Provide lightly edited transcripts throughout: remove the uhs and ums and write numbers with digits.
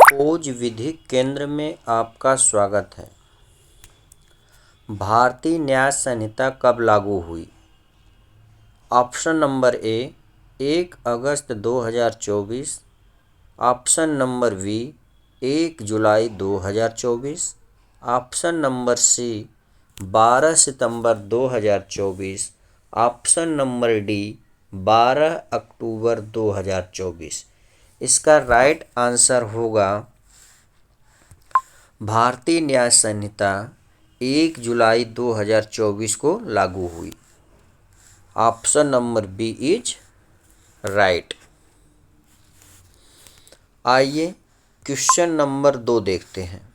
खोज विधि केंद्र में आपका स्वागत है। भारतीय न्याय संहिता कब लागू हुई? ऑप्शन नंबर ए 1 अगस्त 2024, ऑप्शन नंबर बी 1 जुलाई 2024, ऑप्शन नंबर सी 12 सितंबर 2024, ऑप्शन नंबर डी 12 अक्टूबर 2024। इसका राइट आंसर होगा भारतीय न्याय संहिता 1 जुलाई 2024 को लागू हुई। Option number B is right. आइए क्वेश्चन नंबर 2 देखते हैं।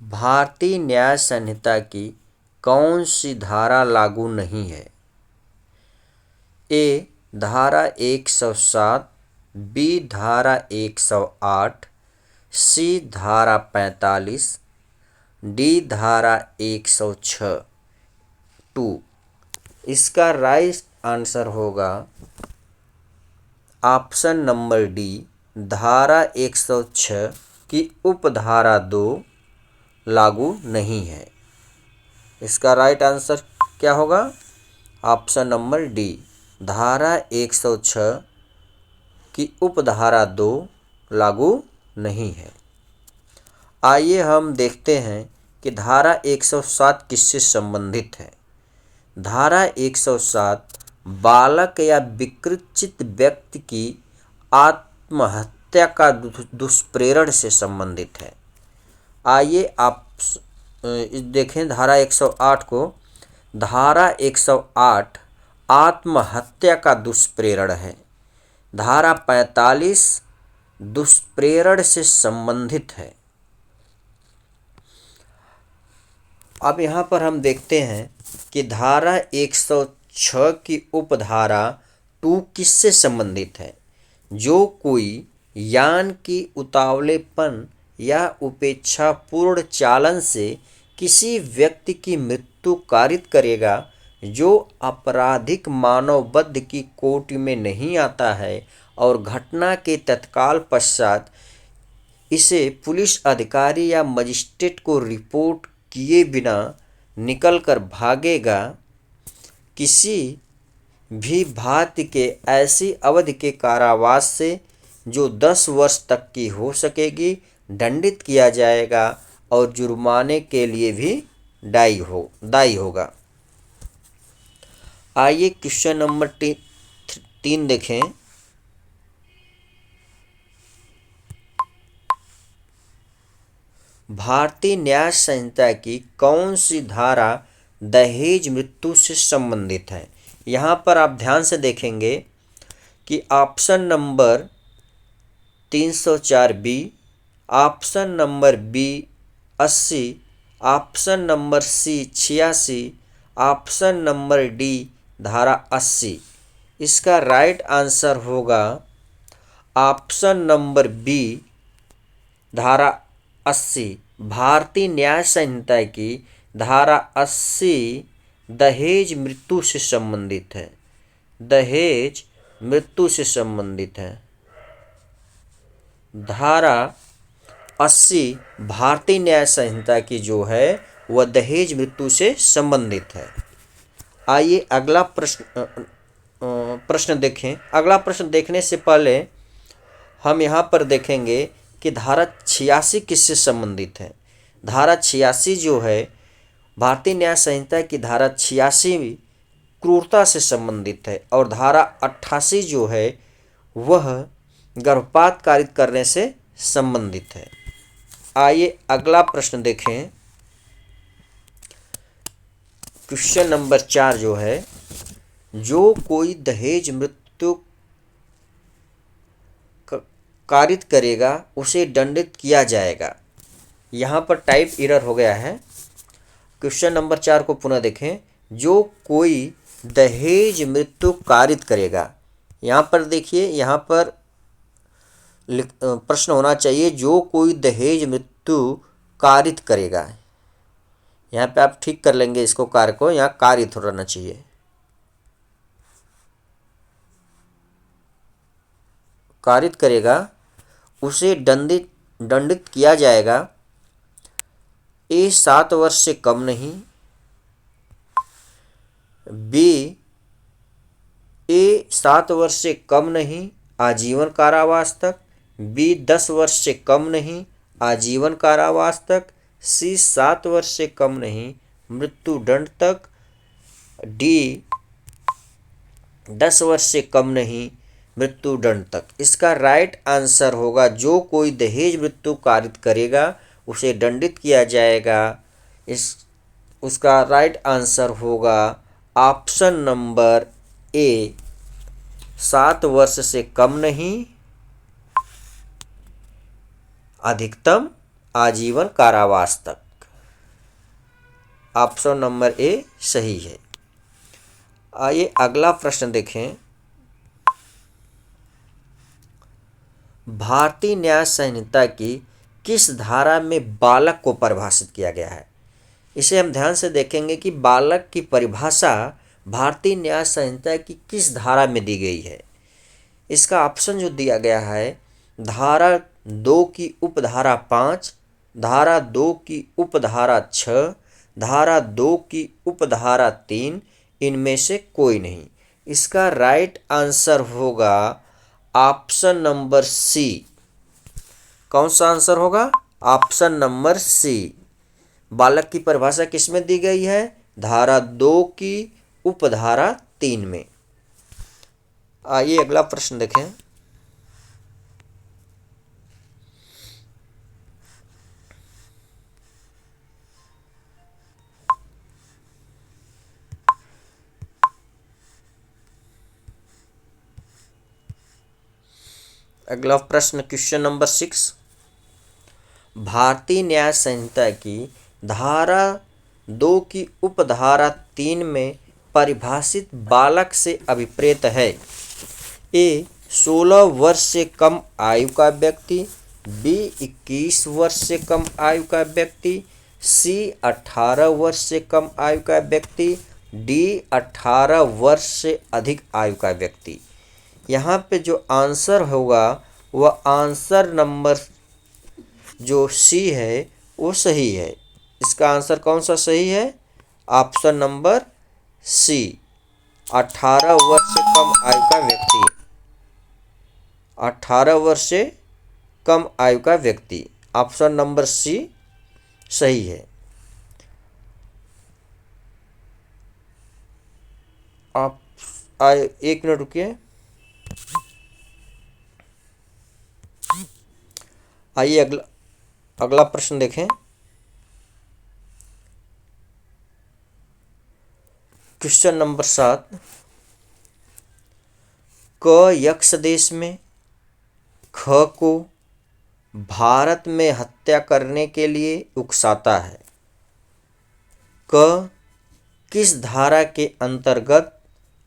भारतीय न्याय संहिता की कौन सी धारा लागू नहीं है? ए धारा 107, बी धारा 108, सी धारा 45, डी धारा 106। इसका राइट आंसर होगा ऑप्शन नंबर डी धारा 106 की उपधारा 2 लागू नहीं है। इसका राइट आंसर क्या होगा? ऑप्शन नंबर डी धारा 106 की उपधारा 2 लागू नहीं है। आइए हम देखते हैं कि धारा 107 किससे संबंधित है। धारा 107 बालक या विकृत व्यक्ति की आत्महत्या का दुष्प्रेरण से संबंधित है। आइए आप देखें धारा 108 को। धारा 108 आत्महत्या का दुष्प्रेरण है। धारा 45 दुष्प्रेरण से संबंधित है। अब यहाँ पर हम देखते हैं कि धारा 106 की उपधारा 2 किससे संबंधित है? जो कोई यान की उतावलेपन या उपेक्षापूर्ण चालन से किसी व्यक्ति की मृत्यु कारित करेगा जो आपराधिक मानवबध की कोटि में नहीं आता है और घटना के तत्काल पश्चात इसे पुलिस अधिकारी या मजिस्ट्रेट को रिपोर्ट किए बिना निकलकर भागेगा, किसी भी भांति के ऐसी अवधि के कारावास से जो 10 वर्ष तक की हो सकेगी दंडित किया जाएगा और जुर्माने के लिए भी दायी होगा। आइए क्वेश्चन नंबर 3 देखें। भारतीय न्याय संहिता की कौन सी धारा दहेज मृत्यु से संबंधित है? यहाँ पर आप ध्यान से देखेंगे कि option number 304 B, option number B 80, option number C 86, option number D धारा 80। इसका राइट आंसर होगा ऑप्शन नंबर बी धारा 80। भारतीय न्याय संहिता की धारा 80 दहेज मृत्यु से संबंधित है। दहेज मृत्यु से संबंधित है। धारा 80 भारतीय न्याय संहिता की जो है वह दहेज मृत्यु से संबंधित है। आइए अगला प्रश्न देखें। अगला प्रश्न देखने से पहले हम यहाँ पर देखेंगे कि धारा 86 किससे संबंधित है। धारा 86 जो है भारतीय न्याय संहिता की धारा 86 क्रूरता से संबंधित है और धारा 88 जो है वह गर्भपात कारित करने से संबंधित है। आइए अगला प्रश्न देखें। क्वेश्चन नंबर 4 जो है, जो कोई दहेज मृत्यु कारित करेगा उसे दंडित किया जाएगा। यहाँ पर टाइप एरर हो गया है। क्वेश्चन नंबर 4 को पुनः देखें। जो कोई दहेज मृत्यु कारित करेगा, यहाँ पर देखिए, यहाँ पर प्रश्न होना चाहिए जो कोई दहेज मृत्यु कारित करेगा। यहाँ पे आप ठीक कर लेंगे इसको, कार्य को यहाँ कारित रहना चाहिए। कारित करेगा उसे दंडित किया जाएगा। ए 7 वर्ष से कम नहीं, बी ए 7 वर्ष से कम नहीं आजीवन कारावास तक, बी 10 वर्ष से कम नहीं आजीवन कारावास तक, सी 7 वर्ष से कम नहीं मृत्यु दंड तक, डी 10 वर्ष से कम नहीं मृत्यु दंड तक। इसका राइट आंसर होगा जो कोई दहेज मृत्यु कारित करेगा उसे दंडित किया जाएगा। उसका राइट आंसर होगा ऑप्शन नंबर ए 7 वर्ष से कम नहीं अधिकतम आजीवन कारावास तक। ऑप्शन नंबर ए सही है। आइए अगला प्रश्न देखें। भारतीय न्याय संहिता की किस धारा में बालक को परिभाषित किया गया है? इसे हम ध्यान से देखेंगे कि बालक की परिभाषा भारतीय न्याय संहिता की किस धारा में दी गई है। इसका ऑप्शन जो दिया गया है धारा 2 की उपधारा 5, धारा 2 की उपधारा 6, धारा 2 की उपधारा 3, इनमें से कोई नहीं। इसका राइट आंसर होगा ऑप्शन नंबर सी। कौन सा आंसर होगा? Option number C. बालक की परिभाषा किसमें दी गई है? धारा 2 की उपधारा 3 में। आइए अगला प्रश्न देखें। अगला प्रश्न क्वेश्चन नंबर 6। भारतीय न्याय संहिता की धारा 2 की उपधारा 3 में परिभाषित बालक से अभिप्रेत है। ए 16 वर्ष से कम आयु का व्यक्ति, बी 21 वर्ष से कम आयु का व्यक्ति, सी 18 वर्ष से कम आयु का व्यक्ति, डी 18 वर्ष से अधिक आयु का व्यक्ति। यहाँ पे जो आंसर होगा वह आंसर नंबर जो सी है वो सही है। इसका आंसर कौन सा सही है? ऑप्शन नंबर सी 18 वर्ष से कम आयु का व्यक्ति। 18 वर्ष से कम आयु का व्यक्ति, ऑप्शन नंबर सी सही है। आप एक मिनट रुकिए। आइए अगला प्रश्न देखें। Question number 7। क यक्ष देश में ख को भारत में हत्या करने के लिए उकसाता है। क किस धारा के अंतर्गत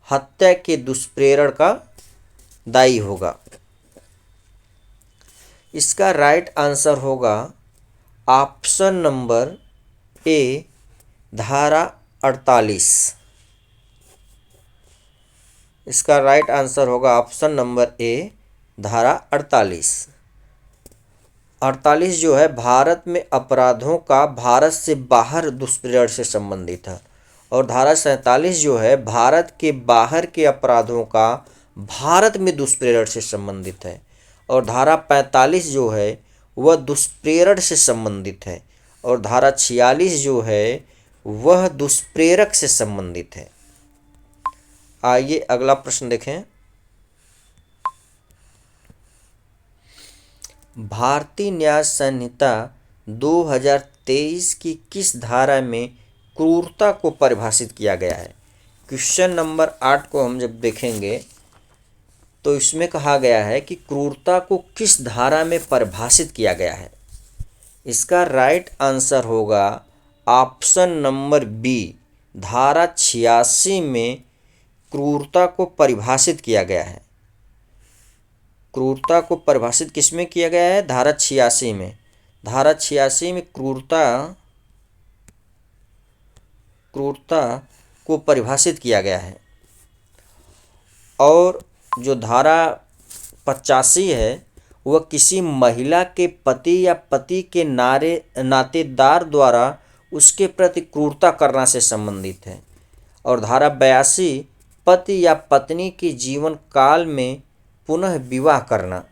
हत्या के दुष्प्रेरण का दायी होगा? इसका राइट आंसर होगा ऑप्शन नंबर ए धारा 48। इसका राइट आंसर होगा ऑप्शन नंबर ए धारा 48। 48 जो है भारत में अपराधों का भारत से बाहर दुष्प्रेरण से संबंधित है, और धारा 47 जो है भारत के बाहर के अपराधों का भारत में दुष्प्रेरण से संबंधित है, और धारा 45 जो है वह दुष्प्रेरण से संबंधित है, और धारा 46 जो है वह दुष्प्रेरक से संबंधित है। आइए अगला प्रश्न देखें। भारतीय न्याय संहिता 2023 की किस धारा में क्रूरता को परिभाषित किया गया है? क्वेश्चन नंबर 8 को हम जब देखेंगे तो इसमें कहा गया है कि क्रूरता को किस धारा में परिभाषित किया गया है। इसका राइट आंसर होगा ऑप्शन नंबर बी धारा 86 में क्रूरता को परिभाषित किया गया है। क्रूरता को परिभाषित किसमें किया गया है? धारा 86 में। धारा 86 में क्रूरता को परिभाषित किया गया है। और जो धारा 85 है वह किसी महिला के पति या पति के नातेदार द्वारा उसके प्रति क्रूरता करना से संबंधित है। और धारा 82 पति या पत्नी के जीवन काल में पुनः विवाह करना।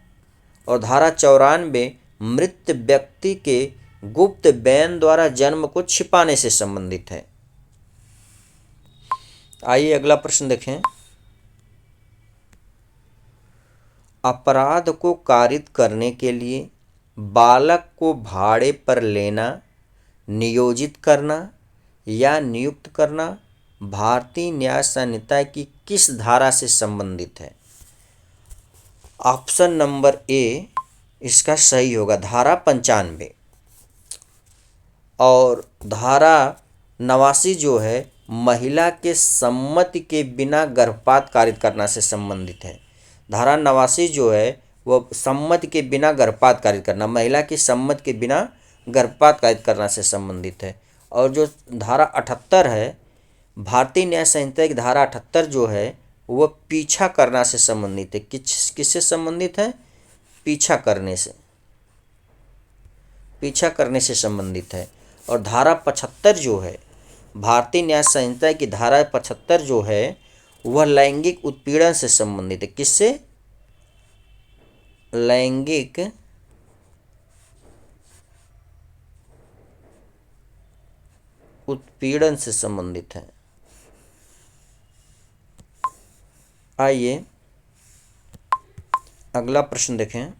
और धारा 94 मृत व्यक्ति के गुप्त बयान द्वारा जन्म को छिपाने से संबंधित है। आइए अगला प्रश्न देखें। अपराध को कारित करने के लिए बालक को भाड़े पर लेना, नियोजित करना या नियुक्त करना भारतीय न्याय संहिता की किस धारा से संबंधित है? ऑप्शन नंबर ए इसका सही होगा, धारा 95। और धारा 89 जो है महिला के सम्मति के बिना गर्भपात कारित करना से संबंधित है। धारा 89 जो है वह सम्मति के बिना गर्भपात कारित करना, महिला की सम्मति के बिना गर्भपात कारित करना से संबंधित है। और जो धारा 78 है भारतीय न्याय संहिता की धारा 78 जो है वह पीछा करना से संबंधित है। किससे संबंधित है? पीछा करने से संबंधित है। और धारा 75 जो है भारतीय न्याय संहिता की धारा 75 जो है वह लैंगिक उत्पीड़न से संबंधित है। किससे? लैंगिक उत्पीड़न से संबंधित है। आइए अगला प्रश्न देखें।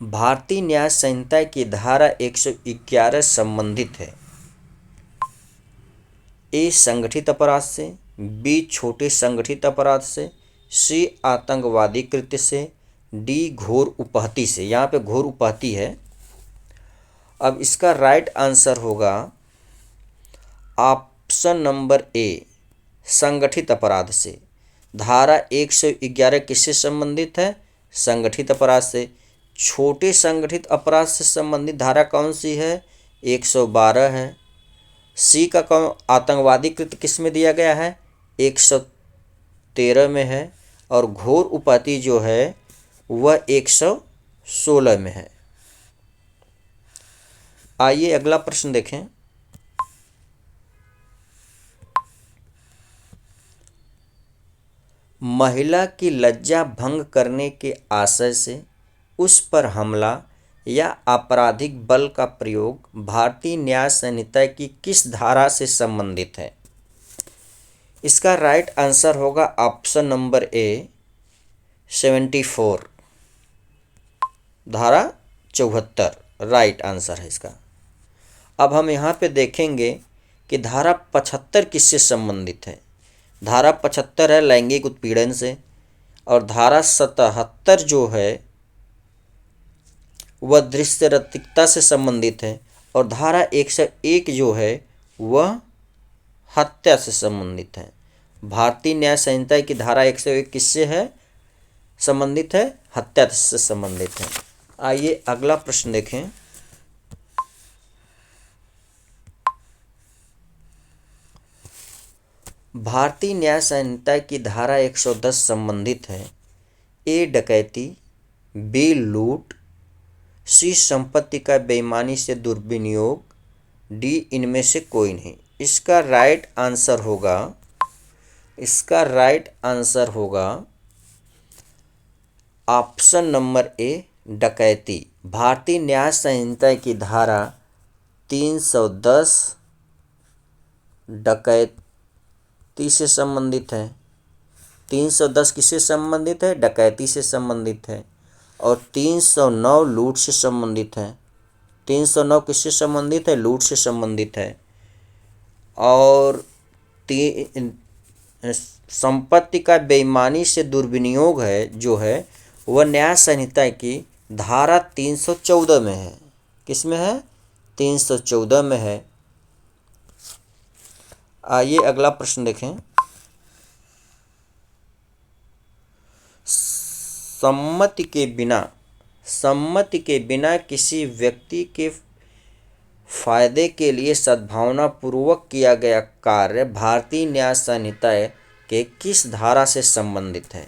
भारतीय न्याय संहिता की धारा 111 संबंधित है ए संगठित अपराध से, बी छोटे संगठित अपराध से, सी आतंकवादी कृत्य से, डी घोर उपहति से। यहाँ पे घोर उपहति है। अब इसका राइट आंसर होगा ऑप्शन नंबर ए संगठित अपराध से। धारा 111 किससे संबंधित है? संगठित अपराध से। छोटे संगठित अपराध से संबंधित धारा कौन सी है? 112 है। सी का कौन आतंकवादी कृत्य किस में दिया गया है? 113 में है। और घोर उपहति जो है वह 116 में है। आइए अगला प्रश्न देखें। महिला की लज्जा भंग करने के आशय से उस पर हमला या आपराधिक बल का प्रयोग भारतीय न्याय संहिता की किस धारा से संबंधित है? इसका राइट आंसर होगा ऑप्शन नंबर ए 74, धारा 74 राइट आंसर है इसका। अब हम यहाँ पे देखेंगे कि धारा 75 किससे संबंधित है। धारा 75 है लैंगिक उत्पीड़न से। और धारा 77 जो है वह दृश्यरतिकता से संबंधित है। और धारा 101 जो है वह हत्या से संबंधित है। भारतीय न्याय संहिता की धारा 101 किससे है संबंधित है? हत्या से संबंधित है। आइए अगला प्रश्न देखें। भारतीय न्याय संहिता की धारा 110 संबंधित है ए डकैती, बी लूट, सी संपत्ति का बेईमानी से दुर्विनियोग, डी इनमें से कोई नहीं। इसका राइट आंसर होगा ऑप्शन नंबर ए डकैती। भारतीय न्याय संहिता की धारा 310 डकैती से संबंधित है। 310 किससे संबंधित है? डकैती से संबंधित है। और 309 लूट से संबंधित है। 309 किससे संबंधित है? लूट से संबंधित है। और संपत्ति का बेईमानी से दुर्विनियोग है जो है वह न्याय संहिता की धारा 314 में है। किस में है? 314 में है। आइए अगला प्रश्न देखें। सम्मति के बिना किसी व्यक्ति के फायदे के लिए सद्भावना पूर्वक किया गया कार्य भारतीय न्याय संहिता के किस धारा से संबंधित है?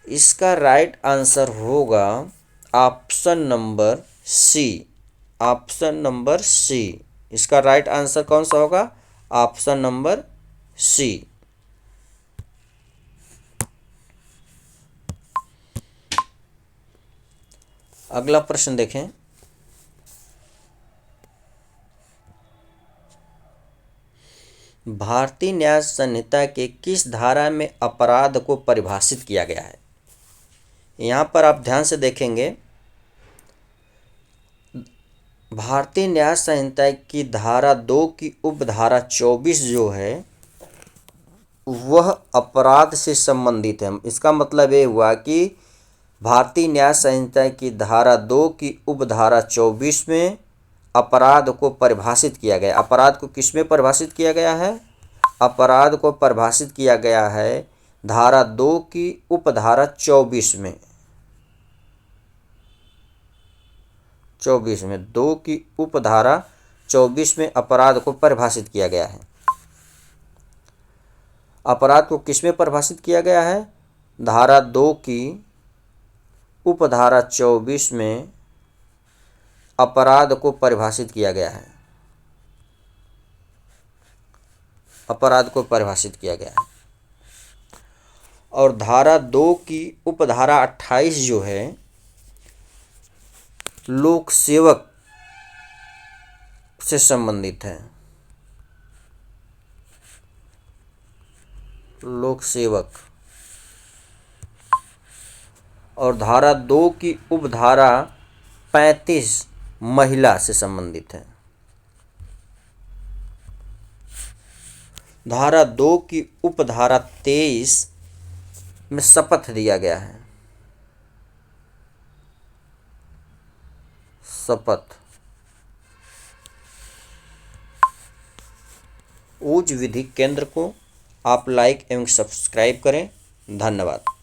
इसका राइट आंसर होगा option number C. Option number C, इसका राइट आंसर कौन सा होगा? Option number C. अगला प्रश्न देखें। भारतीय न्याय संहिता के किस धारा में अपराध को परिभाषित किया गया है? यहाँ पर आप ध्यान से देखेंगे, भारतीय न्याय संहिता की धारा 2 की उपधारा 24 जो है वह अपराध से संबंधित है। इसका मतलब ये हुआ कि भारतीय न्याय संहिता की धारा 2 की उपधारा 24 में अपराध को परिभाषित किया गया। अपराध को किस में परिभाषित किया गया है? अपराध को परिभाषित किया गया है धारा 2 की उपधारा 24 में। 24 में 2 की उपधारा 24 में अपराध को परिभाषित किया गया है। अपराध को किस में परिभाषित किया गया है? धारा 2 की उपधारा 24 में अपराध को परिभाषित किया गया है। अपराध को परिभाषित किया गया है। और धारा 2 की उपधारा 28 जो है लोक सेवक से संबंधित है। लोक सेवक। और धारा 2 की उपधारा 35 महिला से संबंधित है। धारा 2 की उपधारा 23 में शपथ दिया गया है। शपथ। ऊज विधि केंद्र को आप लाइक एवं सब्सक्राइब करें। धन्यवाद।